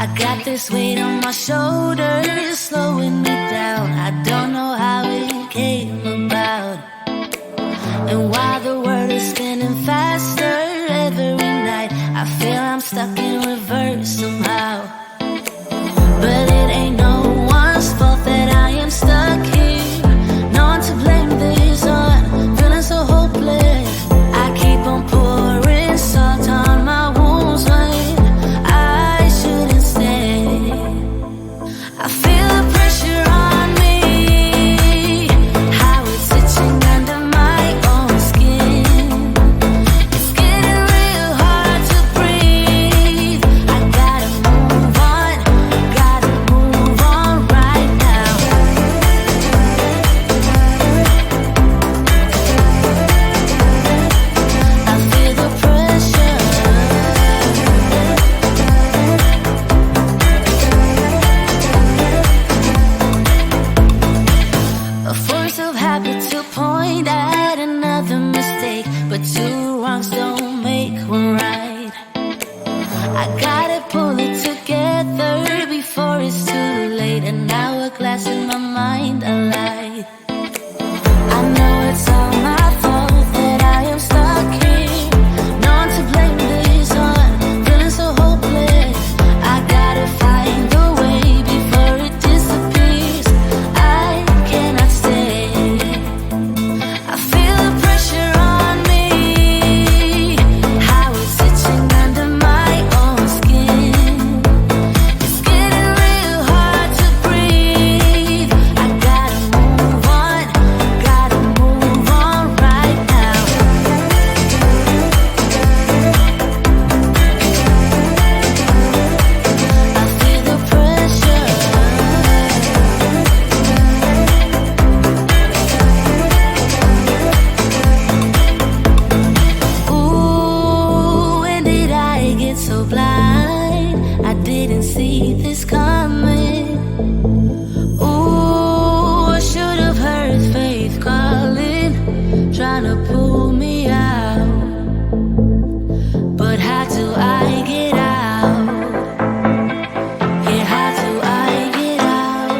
I got this weight on my shoulders, slowing me down. I don't know how it came about. And while the world is spinning faster every night, I feel I'm stuck in reverse somehow. But it ain't no one's fault that I am stuck here. No one to blame this on, feeling so hopeless. I keep on pouring salt on my wounds when I shouldn't stay. I feel the pressure on me, how it's itching under my own skin. It's getting real hard to breathe. I gotta move on right now. I feel the pressure. A force of habit to point at another mistake, but two wrongs don't make one right. I gotta pull it together before it's too late. An hourglass in my mind, a lie. I know it's all my fault that I am stuck here. No one to blame this on, feeling so hopeless. I gotta find a way before it disappears. I cannot stay. I feel the pressure on me, how it's itching under my own skin. It's getting real hard to breathe. I gotta move on right now. I feel the pressure. Ooh, when did I get so blind? I didn't see this coming. Ooh, I should have heard faith calling, trying to pull me out. But how do I get out? Yeah, how do I get out?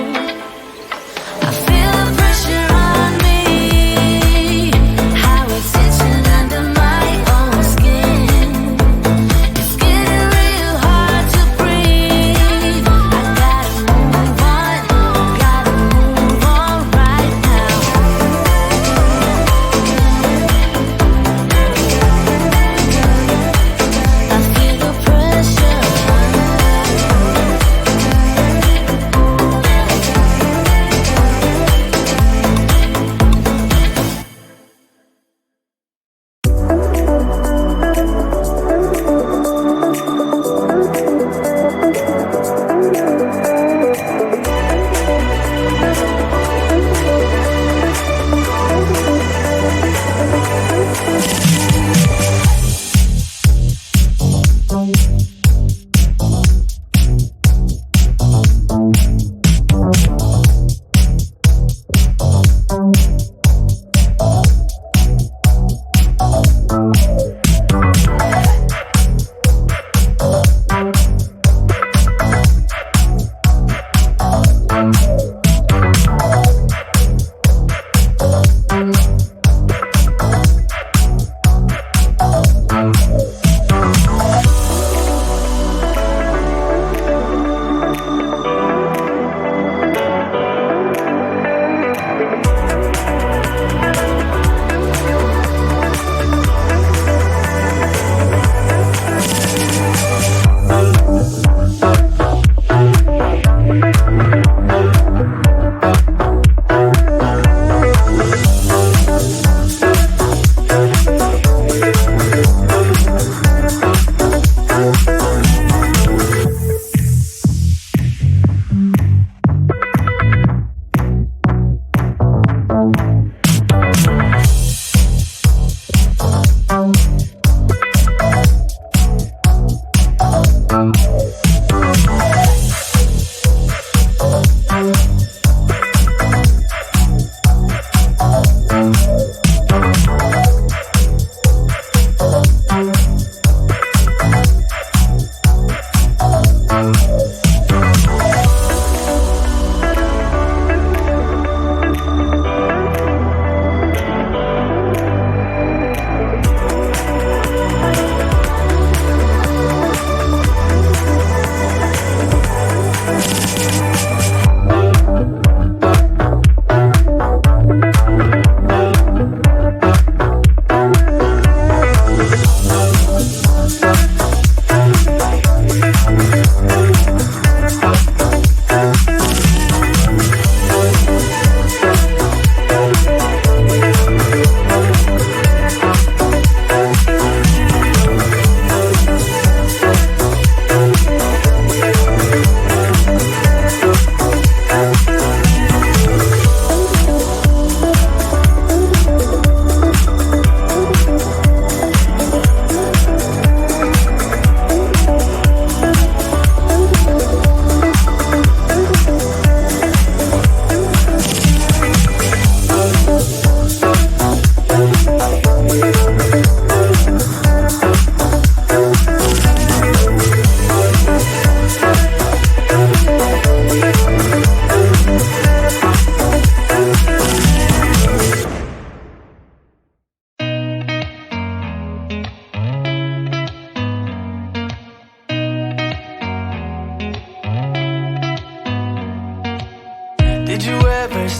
I feel the pressure on me, how it's itching under my own skin. It's getting real hard to breathe. I gotta move on right now. I feel the pressure.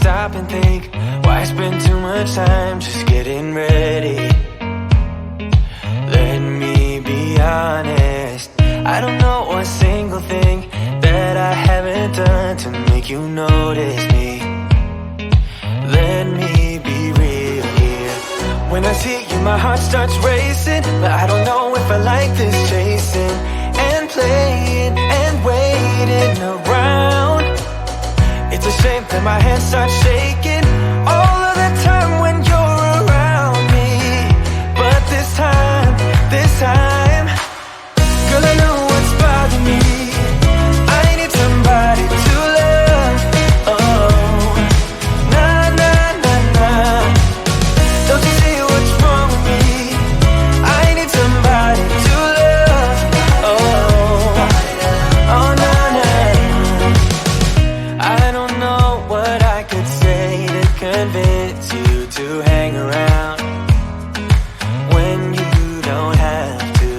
stop and think, why spend too much time just getting ready? Let me be honest, I don't know one single thing that I haven't done to make you notice me. Let me be real here. When I see you, my heart starts racing, but I don't know if I like this chasing and playing and waiting around. It's a shame that my hands start shaking all of the time when you're around me. But this time, girl, I know what's bothering me. I need somebody to love. Oh, nah, nah, nah, nah. Don't you see what's wrong with me? I need somebody to love. Oh, oh, nah, nah. I don't know what I could say to convince you to hang around when you don't have to.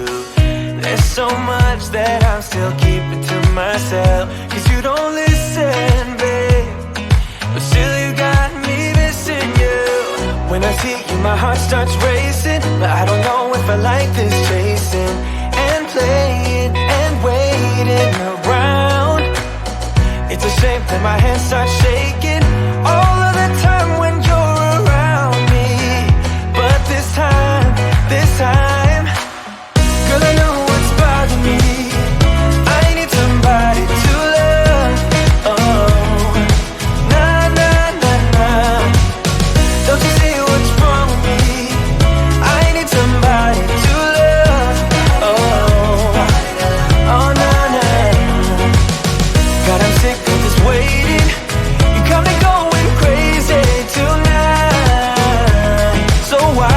There's so much that I'm still keeping to myself, 'cause you don't listen, babe. But still you got me missing you. When I see you, my heart starts racing, but I don't know if I like this chasing and playing and waiting around. It's a shame that my hands start shaking all of the time when you're around me. But this time, girl, I know what's bothering me. I need somebody to love. Oh, nah, nah, nah, nah. Don't you see what's wrong with me? I need somebody to love. Oh, oh, nah, nah. God, I'm sick of this waiting. You got me going crazy tonight. So why?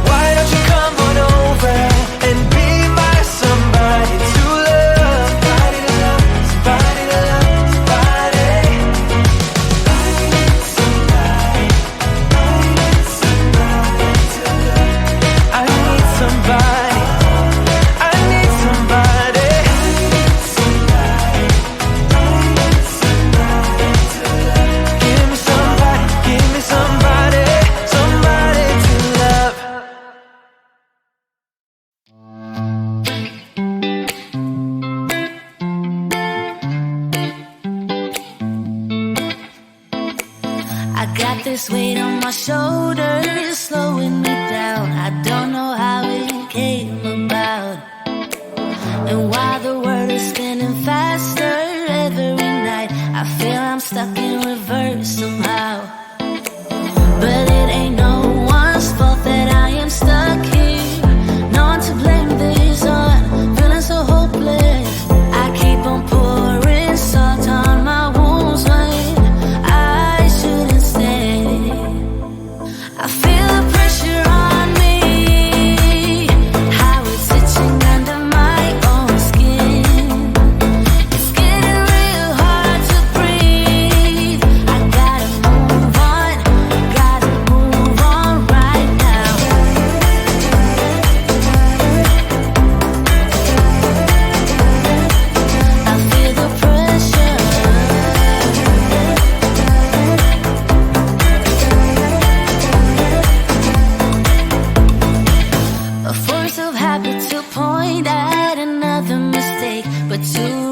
Why don't you come on over and be my somebody to love? Somebody to love, somebody to love, somebody. I need somebody to love. I need somebody. I need somebody. Give me somebody, somebody to love. I got this weight on my shoulders, slowing me down. I don't know how it came about. And while the world is spinning faster every night, I feel I'm stuck in reverse somehow. But it ain't no one's fault that I am stuck here. No one to blame this on, feeling so hopeless. I keep on pouring salt on my wounds when I shouldn't stay. I feel the pressure on me, how it's itching under my own skin. It's getting real hard to breathe. I gotta move on right now. I feel the pressure. A force of habit to point at another mistake, but too